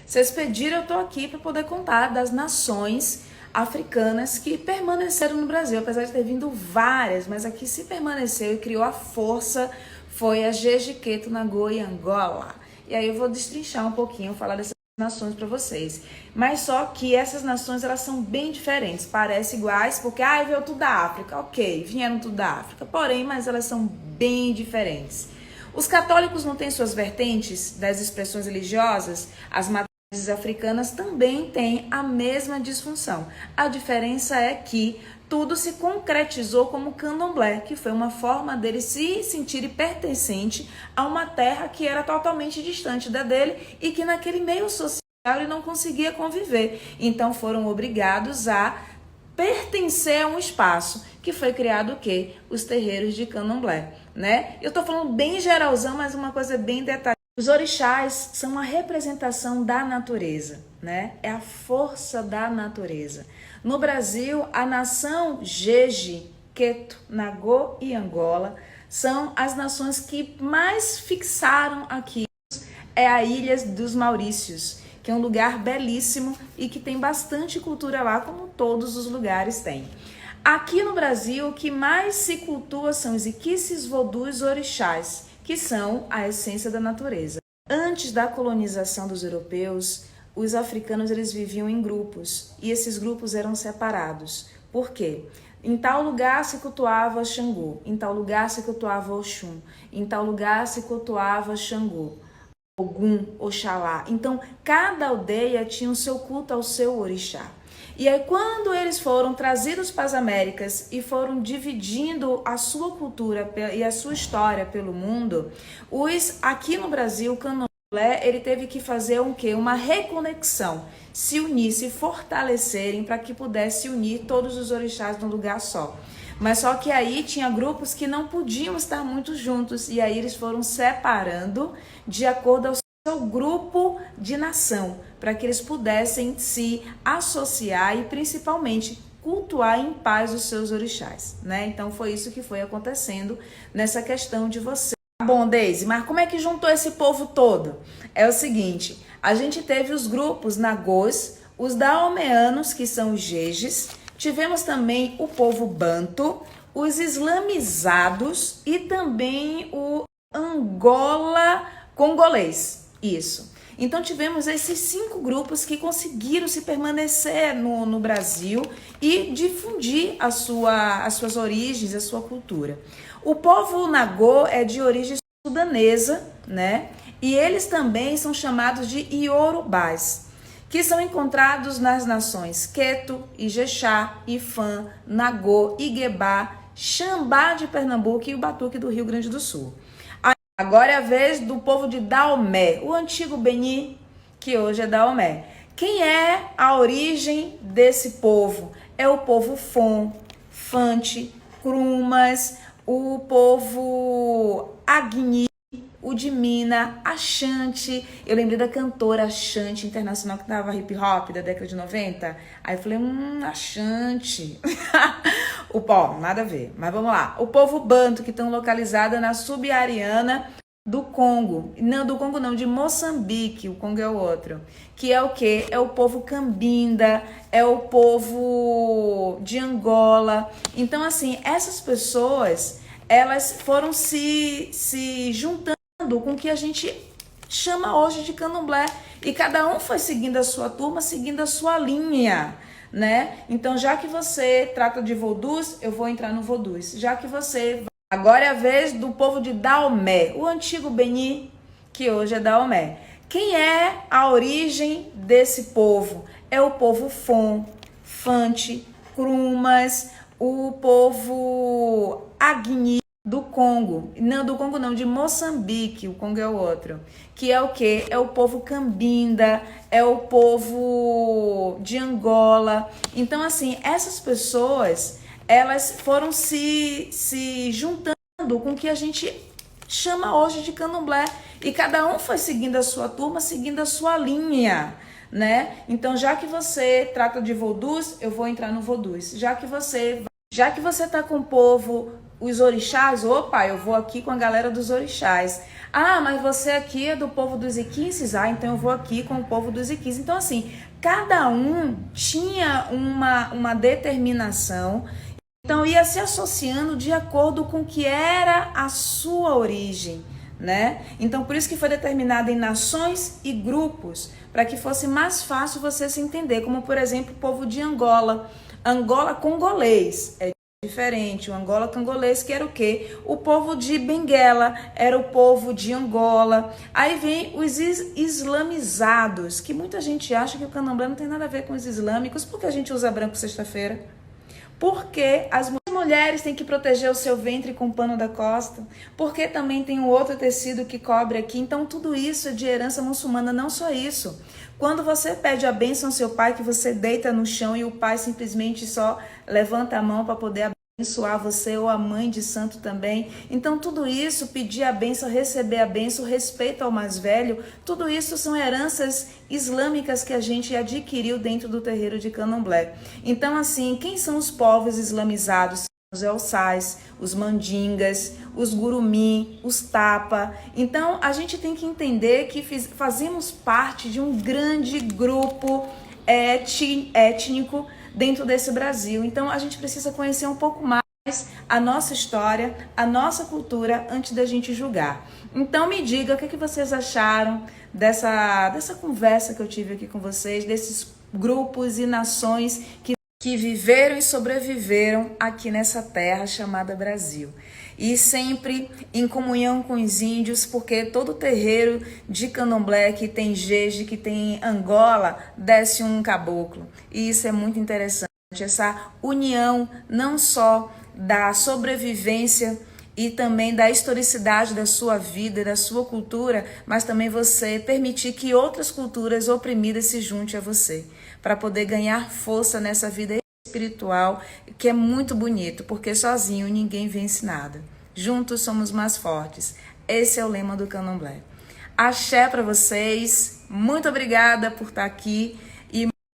Vocês pediram, eu tô aqui para poder contar das nações africanas que permaneceram no Brasil, apesar de ter vindo várias, mas aqui se permaneceu e criou a força foi a Jejiqueto Nagô e Angola. E aí eu vou destrinchar um pouquinho, falar dessas nações para vocês. Mas só que essas nações, elas são bem diferentes, parecem iguais, porque veio tudo da África, ok, vieram tudo da África, porém, mas elas são bem diferentes. Os católicos não têm suas vertentes das expressões religiosas, as matrizes africanas também têm a mesma disfunção. A diferença é que tudo se concretizou como candomblé, que foi uma forma dele se sentir pertencente a uma terra que era totalmente distante da dele e que naquele meio social ele não conseguia conviver. Então foram obrigados a pertencer a um espaço que foi criado o quê? Os terreiros de candomblé, né? Eu tô falando bem geralzão, mas uma coisa bem detalhada. Os orixás são a representação da natureza, né? É a força da natureza. No Brasil, a nação Jeje, Queto, Nagô e Angola são as nações que mais fixaram aqui. É a Ilha dos Maurícios, que é um lugar belíssimo e que tem bastante cultura lá, como todos os lugares têm. Aqui no Brasil, o que mais se cultua são os iquices, vodus e orixás, que são a essência da natureza. Antes da colonização dos europeus, os africanos eles viviam em grupos e esses grupos eram separados. Por quê? Em tal lugar se cultuava Xangô, em tal lugar se cultuava Oxum, em tal lugar se cultuava Xangô, Ogum, Oxalá. Então, cada aldeia tinha o seu culto ao seu orixá. E aí, quando eles foram trazidos para as Américas e foram dividindo a sua cultura e a sua história pelo mundo, aqui no Brasil, o candomblé, ele teve que fazer um quê? Uma reconexão, se unir, se fortalecerem para que pudesse unir todos os orixás num lugar só. Mas só que aí tinha grupos que não podiam estar muito juntos e aí eles foram separando de acordo ao seu grupo de nação, para que eles pudessem se associar e principalmente cultuar em paz os seus orixás, né? Então foi isso que foi acontecendo nessa questão de você. Bom, Deise, mas como é que juntou esse povo todo? É o seguinte, a gente teve os grupos nagôs, os daomeanos, que são os jejes, tivemos também o povo banto, os islamizados e também o Angola congolês. Isso. Então tivemos esses 5 grupos que conseguiram se permanecer no Brasil e difundir as suas origens, a sua cultura. O povo nagô é de origem sudanesa, né? E eles também são chamados de iorubás, que são encontrados nas nações Queto, Ijexá, Ifã, Nagô, Iguebá, Xambá de Pernambuco e o Batuque do Rio Grande do Sul. Agora é a vez do povo de Daomé, o antigo Beni, que hoje é Daomé. Quem é a origem desse povo? É o povo Fon, Fante, Krumas, o povo Agni, o de Mina, Axante. Eu lembrei da cantora Axante internacional que tava hip hop da década de 90. Aí eu falei, Axante. O pó, nada a ver, mas vamos lá. O povo banto, que estão localizados na subsaariana do Congo. Não, do Congo não, de Moçambique, o Congo é o outro. Que é o quê? É o povo cambinda, é o povo de Angola. Então, assim, essas pessoas, elas foram se juntando com o que a gente chama hoje de candomblé. E cada um foi seguindo a sua turma, seguindo a sua linha, né? Então, já que você trata de vodus, eu vou entrar no vodus. Já que você... Agora é a vez do povo de Daomé, o antigo Beni, que hoje é Daomé. Quem é a origem desse povo? É o povo Fon, Fante, Krumas, o povo Agni do Congo. Não, do Congo não, de Moçambique, o Congo é o outro. Que é o quê? É o povo cambinda, é o povo de Angola. Então, assim, essas pessoas, elas foram se juntando com o que a gente chama hoje de candomblé. E cada um foi seguindo a sua turma, seguindo a sua linha, né? Então, já que você trata de vodus, eu vou entrar no vodus. Já que você tá com o povo, os orixás, opa, eu vou aqui com a galera dos orixás. Ah, mas você aqui é do povo dos Iquices? Ah, então eu vou aqui com o povo dos Iquices. Então, assim, cada um tinha uma determinação, então ia se associando de acordo com o que era a sua origem, né? Então, por isso que foi determinado em nações e grupos, para que fosse mais fácil você se entender, como, por exemplo, o povo de Angola. Angola congolês é diferente, o Angola congolês, que era o quê? O povo de Benguela era o povo de Angola. Aí vem os islamizados, que muita gente acha que o candomblé não tem nada a ver com os islâmicos. Por que a gente usa branco sexta-feira? Porque as mulheres têm que proteger o seu ventre com o pano da costa, porque também tem um outro tecido que cobre aqui. Então tudo isso é de herança muçulmana, não só isso. Quando você pede a bênção ao seu pai, que você deita no chão e o pai simplesmente só levanta a mão para poder abençoar você, ou a mãe de santo também. Então tudo isso, pedir a bênção, receber a bênção, respeito ao mais velho, tudo isso são heranças islâmicas que a gente adquiriu dentro do terreiro de Candomblé. Então assim, quem são os povos islamizados? Os Elçais, os Mandingas, os Gurumi, os Tapa. Então a gente tem que entender que fazemos parte de um grande grupo étnico dentro desse Brasil. Então a gente precisa conhecer um pouco mais a nossa história, a nossa cultura, antes da gente julgar. Então me diga o que vocês acharam dessa conversa que eu tive aqui com vocês, desses grupos e nações que viveram e sobreviveram aqui nessa terra chamada Brasil. E sempre em comunhão com os índios, porque todo terreiro de candomblé que tem jeje, que tem Angola, desce um caboclo. E isso é muito interessante, essa união não só da sobrevivência e também da historicidade da sua vida, da sua cultura, mas também você permitir que outras culturas oprimidas se juntem a você, para poder ganhar força nessa vida espiritual, que é muito bonito, porque sozinho ninguém vence nada. Juntos somos mais fortes. Esse é o lema do Candomblé. Axé para vocês, muito obrigada por estar aqui.